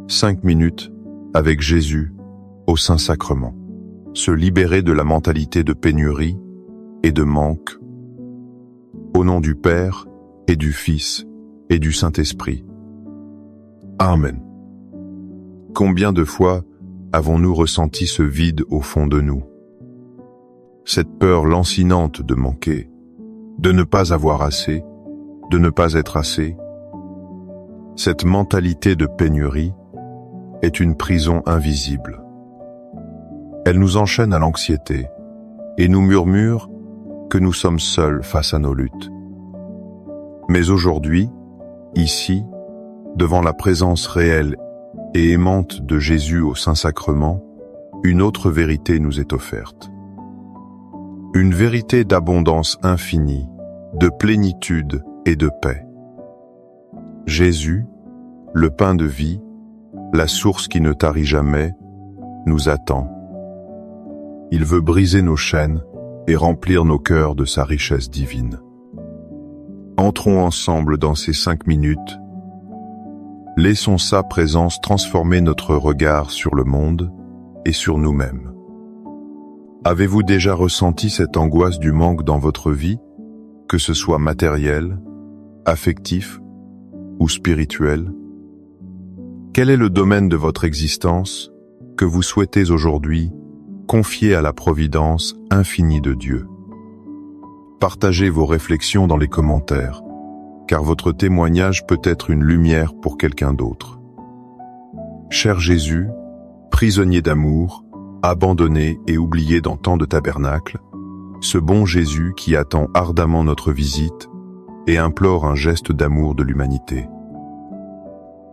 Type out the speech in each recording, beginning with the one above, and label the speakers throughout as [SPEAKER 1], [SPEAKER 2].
[SPEAKER 1] 5 minutes avec Jésus au Saint-Sacrement. Se libérer de la mentalité de pénurie et de manque. Au nom du Père et du Fils et du Saint-Esprit. Amen. Combien de fois avons-nous ressenti ce vide au fond de nous? Cette peur lancinante de manquer, de ne pas avoir assez, de ne pas être assez. Cette mentalité de pénurie est une prison invisible. Elle nous enchaîne à l'anxiété et nous murmure que nous sommes seuls face à nos luttes. Mais aujourd'hui, ici, devant la présence réelle et aimante de Jésus au Saint-Sacrement, une autre vérité nous est offerte. Une vérité d'abondance infinie, de plénitude et de paix. Jésus, le pain de vie, la source qui ne tarit jamais, nous attend. Il veut briser nos chaînes et remplir nos cœurs de sa richesse divine. Entrons ensemble dans ces 5 minutes. Laissons sa présence transformer notre regard sur le monde et sur nous-mêmes. Avez-vous déjà ressenti cette angoisse du manque dans votre vie, que ce soit matériel, affectif ou spirituel? Quel est le domaine de votre existence que vous souhaitez aujourd'hui confier à la providence infinie de Dieu? Partagez vos réflexions dans les commentaires, car votre témoignage peut être une lumière pour quelqu'un d'autre. Cher Jésus, prisonnier d'amour, abandonné et oublié dans tant de tabernacles, ce bon Jésus qui attend ardemment notre visite et implore un geste d'amour de l'humanité.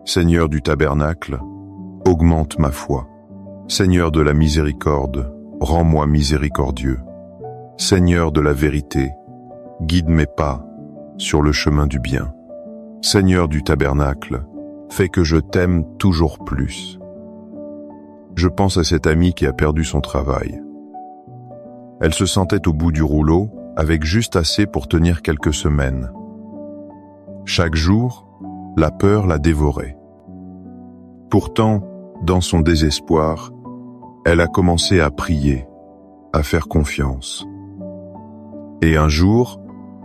[SPEAKER 1] Seigneur du tabernacle, augmente ma foi. Seigneur de la miséricorde, rends-moi miséricordieux. Seigneur de la vérité, guide mes pas sur le chemin du bien. Seigneur du tabernacle, fais que je t'aime toujours plus. Je pense à cette amie qui a perdu son travail. Elle se sentait au bout du rouleau, avec juste assez pour tenir quelques semaines. Chaque jour, la peur la dévorait. Pourtant, dans son désespoir, elle a commencé à prier, à faire confiance. Et un jour,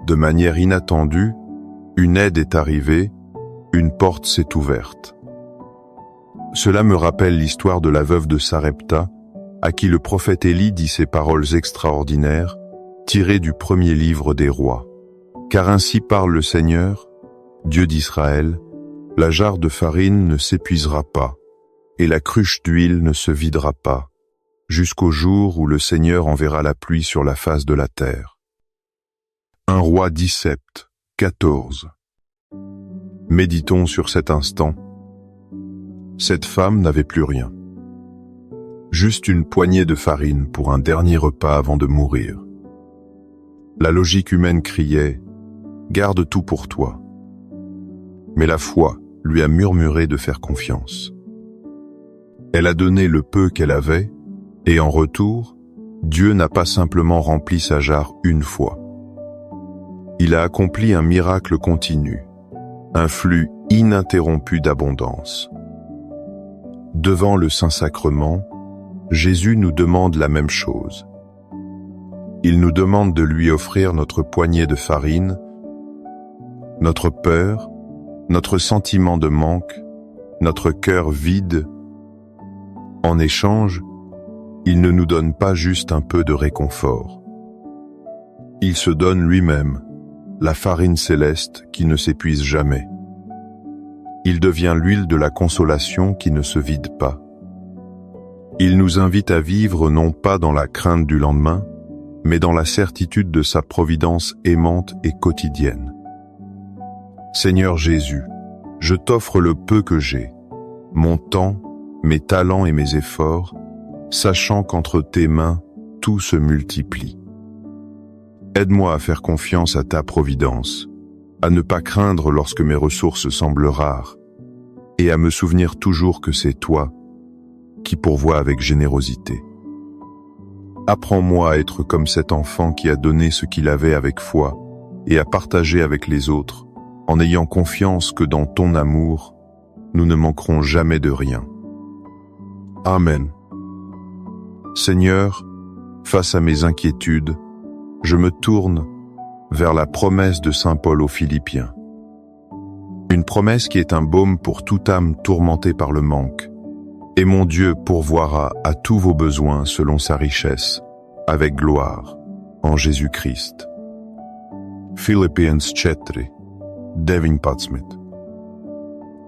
[SPEAKER 1] de manière inattendue, une aide est arrivée, une porte s'est ouverte. Cela me rappelle l'histoire de la veuve de Sarepta, à qui le prophète Élie dit ces paroles extraordinaires, tirées du premier livre des rois. Car ainsi parle le Seigneur, Dieu d'Israël, la jarre de farine ne s'épuisera pas, et la cruche d'huile ne se videra pas, jusqu'au jour où le Seigneur enverra la pluie sur la face de la terre. 1 Roi 17, 14. Méditons sur cet instant. Cette femme n'avait plus rien. Juste une poignée de farine pour un dernier repas avant de mourir. La logique humaine criait « Garde tout pour toi ». Mais la foi lui a murmuré de faire confiance. Elle a donné le peu qu'elle avait, et en retour, Dieu n'a pas simplement rempli sa jarre une fois. Il a accompli un miracle continu, un flux ininterrompu d'abondance. Devant le Saint-Sacrement, Jésus nous demande la même chose. Il nous demande de lui offrir notre poignée de farine, notre peur, notre sentiment de manque, notre cœur vide. En échange, il ne nous donne pas juste un peu de réconfort. Il se donne lui-même, la farine céleste qui ne s'épuise jamais. Il devient l'huile de la consolation qui ne se vide pas. Il nous invite à vivre non pas dans la crainte du lendemain, mais dans la certitude de sa providence aimante et quotidienne. Seigneur Jésus, je t'offre le peu que j'ai, mon temps, mes talents et mes efforts, sachant qu'entre tes mains, tout se multiplie. Aide-moi à faire confiance à ta providence, à ne pas craindre lorsque mes ressources semblent rares, et à me souvenir toujours que c'est toi qui pourvois avec générosité. Apprends-moi à être comme cet enfant qui a donné ce qu'il avait avec foi et à partager avec les autres, en ayant confiance que dans ton amour, nous ne manquerons jamais de rien. Amen. Seigneur, face à mes inquiétudes, je me tourne vers la promesse de saint Paul aux Philippiens. Une promesse qui est un baume pour toute âme tourmentée par le manque. Et mon Dieu pourvoira à tous vos besoins selon sa richesse, avec gloire, en Jésus-Christ. Philippiens 4, 9.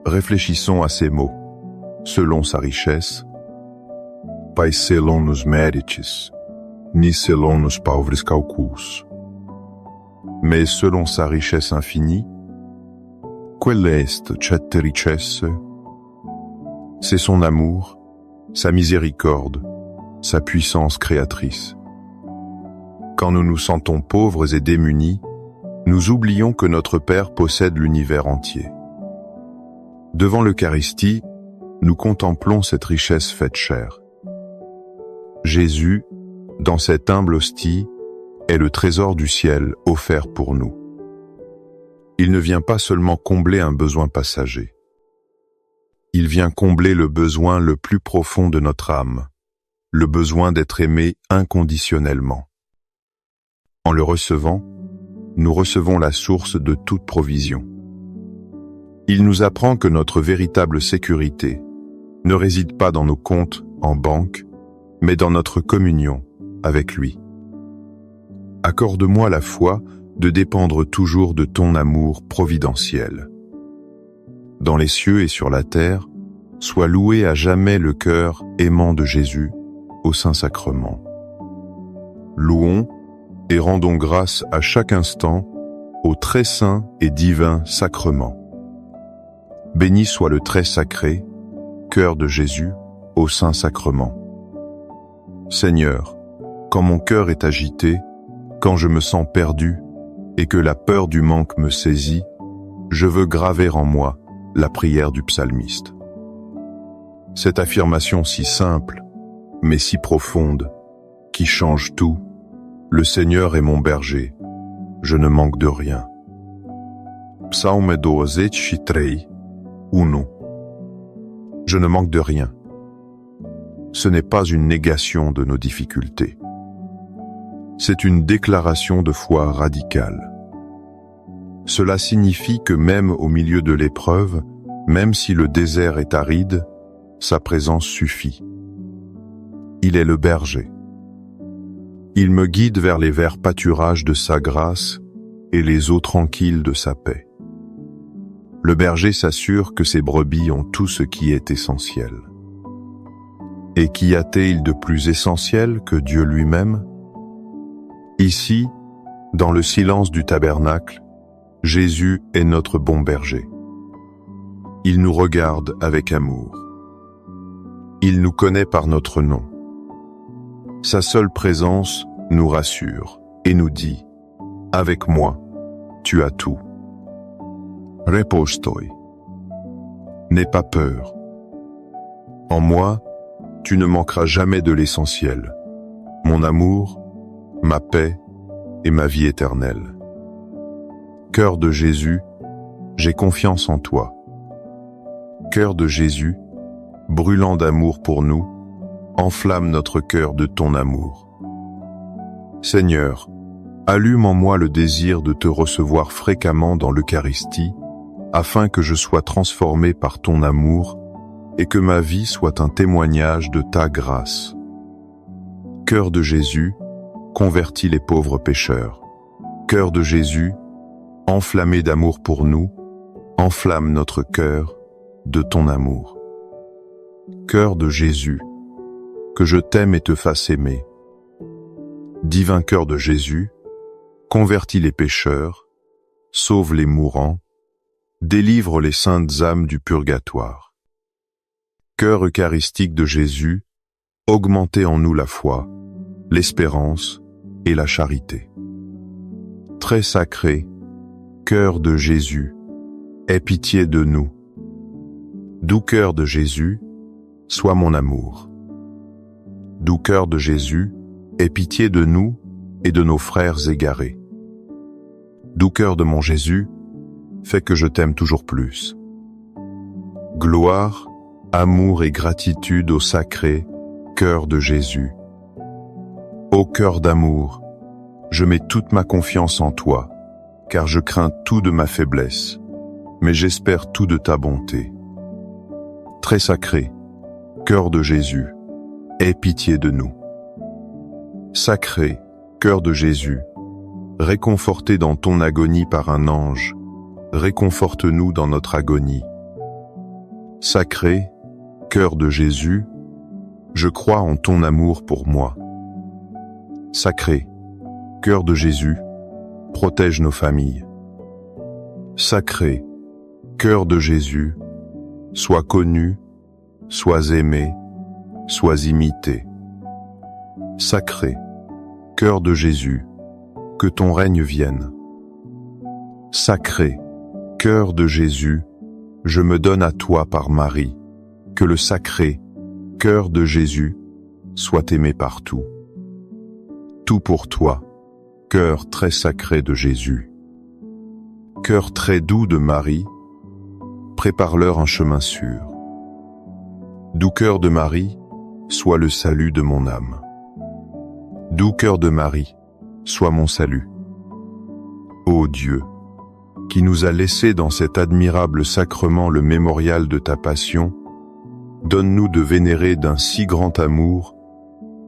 [SPEAKER 1] Réfléchissons à ces mots. Selon sa richesse, pas selon nos méritos, ni selon nos pauvres calculs, mais selon sa richesse infinie. Quelle est cette richesse? C'est son amour, sa miséricorde, sa puissance créatrice. Quand nous nous sentons pauvres et démunis, nous oublions que notre Père possède l'univers entier. Devant l'Eucharistie, nous contemplons cette richesse faite chair. Jésus, dans cette humble hostie, est le trésor du ciel offert pour nous. Il ne vient pas seulement combler un besoin passager. Il vient combler le besoin le plus profond de notre âme, le besoin d'être aimé inconditionnellement. En le recevant, nous recevons la source de toute provision. Il nous apprend que notre véritable sécurité ne réside pas dans nos comptes en banque, mais dans notre communion avec lui. Accorde-moi la foi de dépendre toujours de ton amour providentiel. Dans les cieux et sur la terre, soit loué à jamais le cœur aimant de Jésus au Saint-Sacrement. Louons et rendons grâce à chaque instant au très saint et divin sacrement. Béni soit le très sacré, cœur de Jésus au Saint-Sacrement. Seigneur, quand mon cœur est agité, quand je me sens perdu et que la peur du manque me saisit, je veux graver en moi la prière du psalmiste. Cette affirmation si simple, mais si profonde, qui change tout, le Seigneur est mon berger, je ne manque de rien. Psaume 23, 1. Je ne manque de rien. Ce n'est pas une négation de nos difficultés. C'est une déclaration de foi radicale. Cela signifie que même au milieu de l'épreuve, même si le désert est aride, sa présence suffit. Il est le berger. Il me guide vers les verts pâturages de sa grâce et les eaux tranquilles de sa paix. Le berger s'assure que ses brebis ont tout ce qui est essentiel. Et qu'y a-t-il de plus essentiel que Dieu lui-même? Ici, dans le silence du tabernacle, Jésus est notre bon berger. Il nous regarde avec amour. Il nous connaît par notre nom. Sa seule présence nous rassure et nous dit « Avec moi, tu as tout. Repose-toi. N'aie pas peur. En moi, tu ne manqueras jamais de l'essentiel, mon amour, ma paix et ma vie éternelle. Cœur de Jésus, j'ai confiance en toi. Cœur de Jésus, brûlant d'amour pour nous, enflamme notre cœur de ton amour. Seigneur, allume en moi le désir de te recevoir fréquemment dans l'Eucharistie, afin que je sois transformé par ton amour et que ma vie soit un témoignage de ta grâce. Cœur de Jésus, convertis les pauvres pécheurs. Cœur de Jésus, enflammé d'amour pour nous, enflamme notre cœur de ton amour. Cœur de Jésus, que je t'aime et te fasse aimer. Divin cœur de Jésus, convertis les pécheurs, sauve les mourants, délivre les saintes âmes du purgatoire. Cœur eucharistique de Jésus, augmentez en nous la foi, l'espérance et la charité. Très sacré, cœur de Jésus, aie pitié de nous. Doux cœur de Jésus, sois mon amour. Doux cœur de Jésus, aie pitié de nous et de nos frères égarés. Doux cœur de mon Jésus, fais que je t'aime toujours plus. Gloire, amour et gratitude au sacré cœur de Jésus. Ô cœur d'amour, je mets toute ma confiance en toi, car je crains tout de ma faiblesse, mais j'espère tout de ta bonté. Très sacré, cœur de Jésus, aie pitié de nous. Sacré, cœur de Jésus, réconforté dans ton agonie par un ange, réconforte-nous dans notre agonie. Sacré, cœur de Jésus, je crois en ton amour pour moi. Sacré, cœur de Jésus, protège nos familles. Sacré, cœur de Jésus, sois connu, sois aimé, sois imité. Sacré, cœur de Jésus, que ton règne vienne. Sacré, cœur de Jésus, je me donne à toi par Marie, que le sacré, cœur de Jésus, soit aimé partout. Tout pour toi, cœur très sacré de Jésus. Cœur très doux de Marie, prépare-leur un chemin sûr. Doux cœur de Marie, sois le salut de mon âme. Doux cœur de Marie, sois mon salut. Ô Dieu, qui nous a laissé dans cet admirable sacrement le mémorial de ta passion, donne-nous de vénérer d'un si grand amour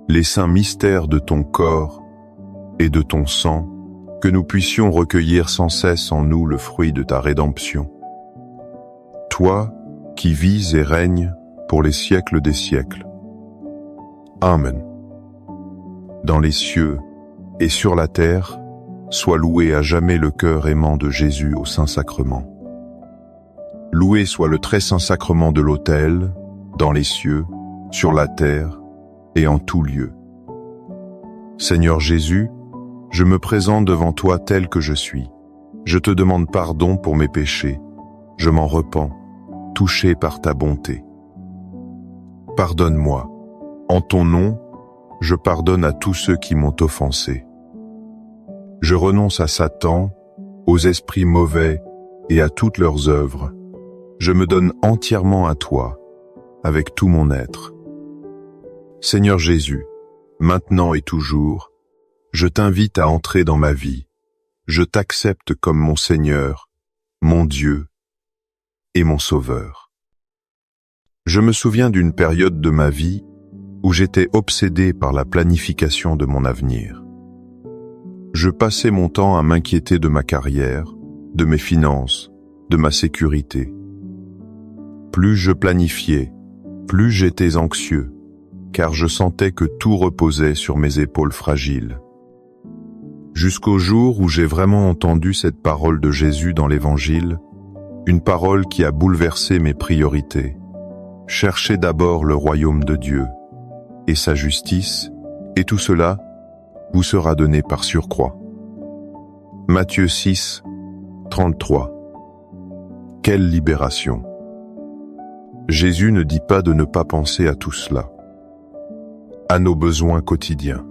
[SPEAKER 1] les saints mystères de ton corps et de ton sang, que nous puissions recueillir sans cesse en nous le fruit de ta rédemption. Toi, qui vis et règnes pour les siècles des siècles. Amen. Dans les cieux et sur la terre, soit loué à jamais le cœur aimant de Jésus au Saint-Sacrement. Loué soit le très saint sacrement de l'autel, dans les cieux, sur la terre et en tout lieu. Seigneur Jésus, je me présente devant toi tel que je suis. Je te demande pardon pour mes péchés. Je m'en repens, touché par ta bonté. Pardonne-moi. En ton nom, je pardonne à tous ceux qui m'ont offensé. Je renonce à Satan, aux esprits mauvais et à toutes leurs œuvres. Je me donne entièrement à toi, avec tout mon être. Seigneur Jésus, maintenant et toujours, je t'invite à entrer dans ma vie. Je t'accepte comme mon Seigneur, mon Dieu et mon Sauveur. Je me souviens d'une période de ma vie où j'étais obsédé par la planification de mon avenir. Je passais mon temps à m'inquiéter de ma carrière, de mes finances, de ma sécurité. Plus je planifiais, plus j'étais anxieux, car je sentais que tout reposait sur mes épaules fragiles. Jusqu'au jour où j'ai vraiment entendu cette parole de Jésus dans l'Évangile, une parole qui a bouleversé mes priorités. Cherchez d'abord le royaume de Dieu et sa justice, et tout cela vous sera donné par surcroît. Matthieu 6, 33. Quelle libération! Jésus ne dit pas de ne pas penser à tout cela, à nos besoins quotidiens.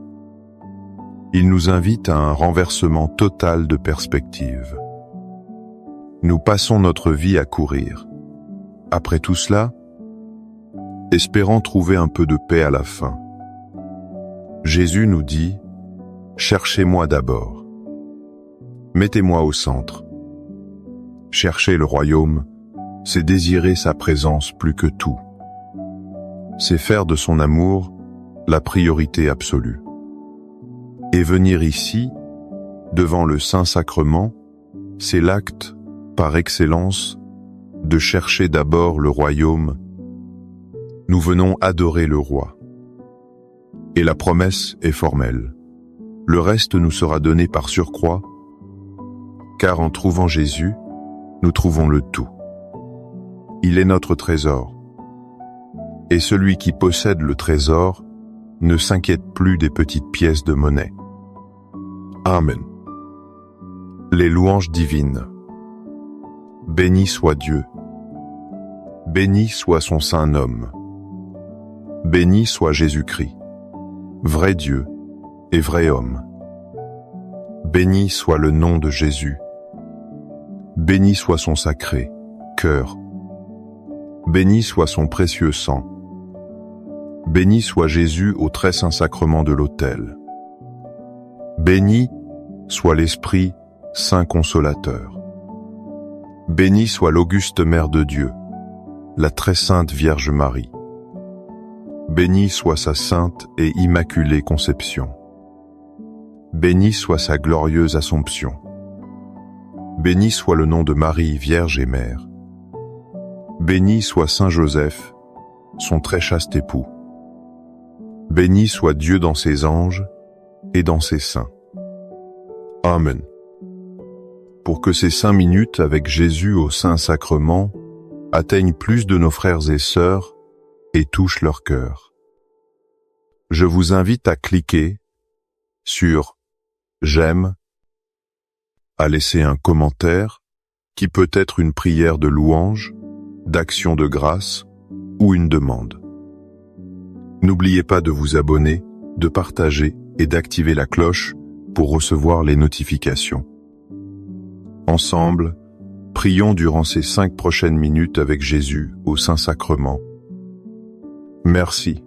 [SPEAKER 1] Il nous invite à un renversement total de perspective. Nous passons notre vie à courir. Après tout cela, espérant trouver un peu de paix à la fin. Jésus nous dit « Cherchez-moi d'abord. Mettez-moi au centre. Chercher le royaume, c'est désirer sa présence plus que tout. C'est faire de son amour la priorité absolue. Et venir ici, devant le Saint-Sacrement, c'est l'acte, par excellence, de chercher d'abord le royaume. Nous venons adorer le roi. Et la promesse est formelle. Le reste nous sera donné par surcroît, car en trouvant Jésus, nous trouvons le tout. Il est notre trésor. Et celui qui possède le trésor ne s'inquiète plus des petites pièces de monnaie. Amen. Les louanges divines. Béni soit Dieu. Béni soit son saint nom. Béni soit Jésus-Christ, vrai Dieu et vrai homme. Béni soit le nom de Jésus. Béni soit son sacré cœur. Béni soit son précieux sang. Béni soit Jésus au très saint sacrement de l'autel. Béni soit l'Esprit Saint Consolateur. Béni soit l'auguste Mère de Dieu, la très sainte Vierge Marie. Béni soit sa sainte et immaculée conception. Béni soit sa glorieuse Assomption. Béni soit le nom de Marie, Vierge et Mère. Béni soit Saint Joseph, son très chaste époux. Béni soit Dieu dans ses anges et dans ses saints. Amen. Pour que ces 5 minutes avec Jésus au Saint-Sacrement atteignent plus de nos frères et sœurs et touchent leur cœur, je vous invite à cliquer sur « J'aime », à laisser un commentaire qui peut être une prière de louange, d'action de grâce ou une demande. N'oubliez pas de vous abonner, de partager et d'activer la cloche pour recevoir les notifications. Ensemble, prions durant ces 5 prochaines minutes avec Jésus au Saint-Sacrement. Merci